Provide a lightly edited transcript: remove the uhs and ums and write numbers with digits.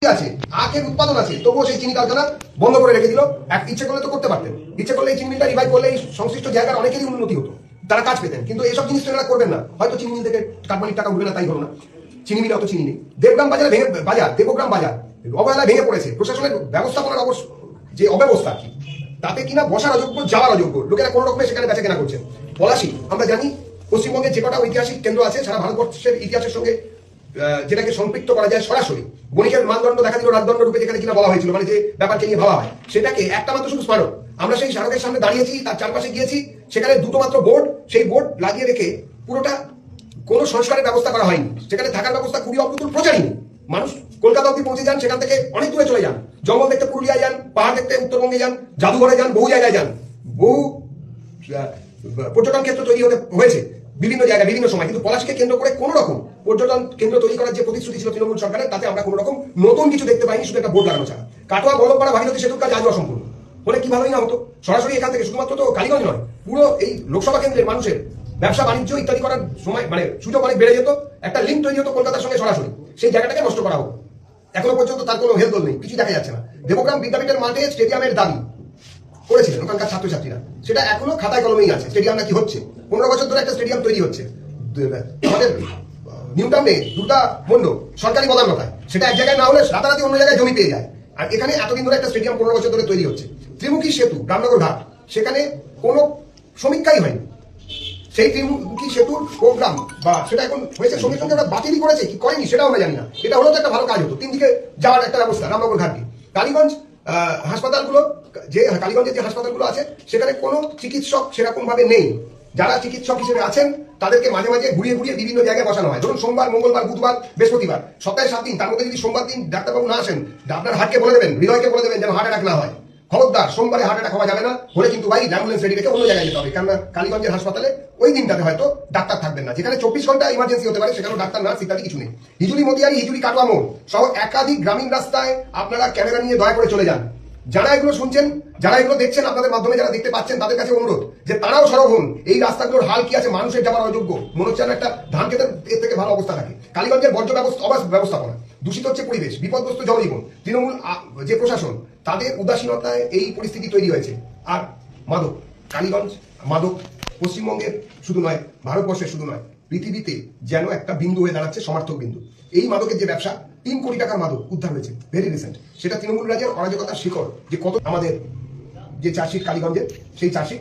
আছে, আখের উৎপাদন আছে, তবুও সেই চিনি কারখানা বন্ধ করে রেখে দিল। এক ইচ্ছে করলে তো করতে পারতেন, ইচ্ছে করলে এই চিনি মিলটা রিভাইভ করলে এই সংশ্লিষ্ট জায়গার অনেকেরই উন্নতি হতো, তারা কাজ পেতেন। কিন্তু এইসব জিনিস তো এরা করবেন না। হয়তো চিনি মিল থেকে কাটমানির টাকা উঠবে না, তাই হলো না। চিনি মিলে অত চিনি নেই। দেবগ্রাম বাজারে দেবগ্রাম বাজার অবহেলায় ভেঙে পড়েছে। প্রশাসনের ব্যবস্থাপনার যে অব্যবস্থা কি, তাতে কিনা বসার অযোগ্য, যাওয়ার অযোগ্য লোকেরা কোনো রকমে সেখানে বেচা কেনা করছেন। পলাশী, আমরা জানি পশ্চিমবঙ্গের যে কটা ঐতিহাসিক কেন্দ্র আছে সারা ভারতবর্ষের ইতিহাসের সঙ্গে যেটাকে সম্পৃক্ত করা যায় সরাসরি, বণিকের মানদণ্ড দেখা দিল রাজদণ্ড রূপে, যেখানে কিনা বলা হয়েছিল, মানে যে ব্যাপারকে নিয়ে ভাবা হয়, সেটাকে একটা মাত্র শুধু স্মারক। আমরা সেই স্মারকের সামনে দাঁড়িয়েছি, তার চারপাশে গিয়েছি, সেখানে দুটো মাত্র বোর্ড, সেই বোর্ড লাগিয়ে রেখে পুরোটা কোনো সংস্কারের ব্যবস্থা করা হয়নি। সেখানে থাকার ব্যবস্থা খুবই অপ্রতুল, প্রচারই নেই। মানুষ কলকাতা অব্দি পৌঁছে যান, সেখান থেকে অনেক দূরে চলে যান, জঙ্গল দেখতে পুরুলিয়ায় যান, পাহাড় দেখতে উত্তরবঙ্গে যান, জাদুঘরে যান, বহু জায়গায় যান, বহু পর্যটন ক্ষেত্র তৈরি হয়েছে বিভিন্ন জায়গায় বিভিন্ন সময়। কিন্তু পলাশকে কেন্দ্র করে কোন রকম পর্যটন কেন্দ্র তৈরি করার যে প্রতিশ্রুতি ছিল তৃণমূল সরকারের, তাতে আমরা কোন রকম নতুন কিছু দেখতে পাইনি, শুধু একটা বোর্ড লাগানো ছাড়া। কাটোয়া বল্লভপাড়া ভাগীরথী সেতুর কাজ আজও অসম্পূর্ণ। হলে কি ভালোই না হতো, সরাসরি এখান থেকে শুধুমাত্র তো কালীগঞ্জ নয়, পুরো এই লোকসভা কেন্দ্রের মানুষের ব্যবসা বাণিজ্য ইত্যাদি করার সময় মানে সুযোগ অনেক বেড়ে যেত, একটা লিঙ্ক তৈরি হতো কলকাতার সঙ্গে সরাসরি। সেই জায়গাটাকে নষ্ট করা হোক। এখনো পর্যন্ত তার কোনো হেলদোল নেই, কিছু দেখা যাচ্ছে না। দেবগ্রাম বিদ্যাপীঠের মাঠে স্টেডিয়ামের দাবি করেছিলেন ওখানকার ছাত্রছাত্রীরা, সেটা এখনো খাতায় কলমেই আছে। স্টেডিয়াম নাকি হচ্ছে, 15 বছর ধরে একটা স্টেডিয়াম তৈরি হচ্ছে আমাদের নিউ টাউনে দুর্গা মন্ডল সরকারি বদান্যতায়, সেটা এক জায়গায় না হলে রাতারাতি অন্য জায়গায় জমি পেয়ে যায়। আর এখানে এতদিন ধরে একটা স্টেডিয়াম 15 বছর ধরে তৈরি হচ্ছে। ত্রিমুখী সেতু রামনগর ঘাট, সেখানে কোনো সমীক্ষাই হয়নি। সেই ত্রিমুখী সেতুর প্রোগ্রাম বা সেটা এখন হয়েছে, সঙ্গে সঙ্গে ওরা বাতিলই করেছে কি করেনি সেটাও আমরা জানি না। এটা হলো তো একটা ভালো কাজ হতো, 3 দিকে যাওয়ার একটা ব্যবস্থা রামনগর ঘাটকে। কালীগঞ্জ হাসপাতালগুলো, যে কালীগঞ্জের যে হাসপাতালগুলো আছে, সেখানে কোনো চিকিৎসক সেরকম ভাবে নেই। যারা চিকিৎসক হিসেবে আছেন তাদেরকে মাঝে মাঝে ঘুরিয়ে ঘুরিয়ে বিভিন্ন জায়গায় বসানো হয়। ধরুন সোমবার, মঙ্গলবার, বুধবার, বৃহস্পতিবার, সপ্তাহে 7 দিন, তার মধ্যে যদি সোমবার দিন ডাক্তারবাবু না আসেন, আপনার হার্টকে বলে দেবেন, হৃদয়কে বলে দেবেন যেন হার্ট অ্যাটাক না হয়। খবরদার, সোমবারে হার্ট অ্যাটাক হওয়া যাবে না, হলে কিন্তু ভাই অ্যাম্বুলেন্স রেডি রেখে অন্য জায়গায় যেতে হবে। কেননা কালীগঞ্জের হাসপাতালে ওই দিনটাতে হয়তো ডাক্তার থাকবেন না। যেখানে 24 ঘন্টা ইমার্জেন্সি হতে পারে, সেখানেও ডাক্তার, নার্স ইত্যাদি কিছু নেই। হিজুলি মতিয়ারি, হিজুলি কাটোয়া মোড় সহ একাধিক গ্রামীণ রাস্তায় আপনারা ক্যামেরা নিয়ে দয়া করে চলে যান। যারা এগুলো শুনছেন, যারা এগুলো দেখছেন, আপনাদের মাধ্যমে যারা দেখতে পাচ্ছেন, তাদের কাছে অনুরোধ যে তারাও সরব হন। এই রাস্তাগুলোর হাল কি আছে, মানুষের যাওয়ার অযোগ্য, মনে হচ্ছে একটা ধান খেতের এর থেকে ভালো অবস্থা থাকে। কালীগঞ্জের বর্জ্য ব্যবস্থাপনা, দূষিত হচ্ছে পরিবেশ, বিপদগ্রস্ত জনজীবন, তৃণমূল যে প্রশাসন, তাদের উদাসীনতায় এই পরিস্থিতি তৈরি হয়েছে। আর মাদক, কালীগঞ্জ মাদক পশ্চিমবঙ্গের শুধু নয়, ভারতবর্ষের শুধু নয়, পৃথিবীতে যেন একটা বিন্দু হয়ে দাঁড়াচ্ছে, সমার্থক বিন্দু। এই মাদকের যে ব্যবসা, 3 কোটি টাকার মাদক উদ্ধার হয়েছে ভেরি রিসেন্ট। সেটা তৃণমূল রাজ্যের অরাজকতার শিকড়। যে কত আমাদের যে চার্জশিট কালীগঞ্জের, সেই চার্জশিট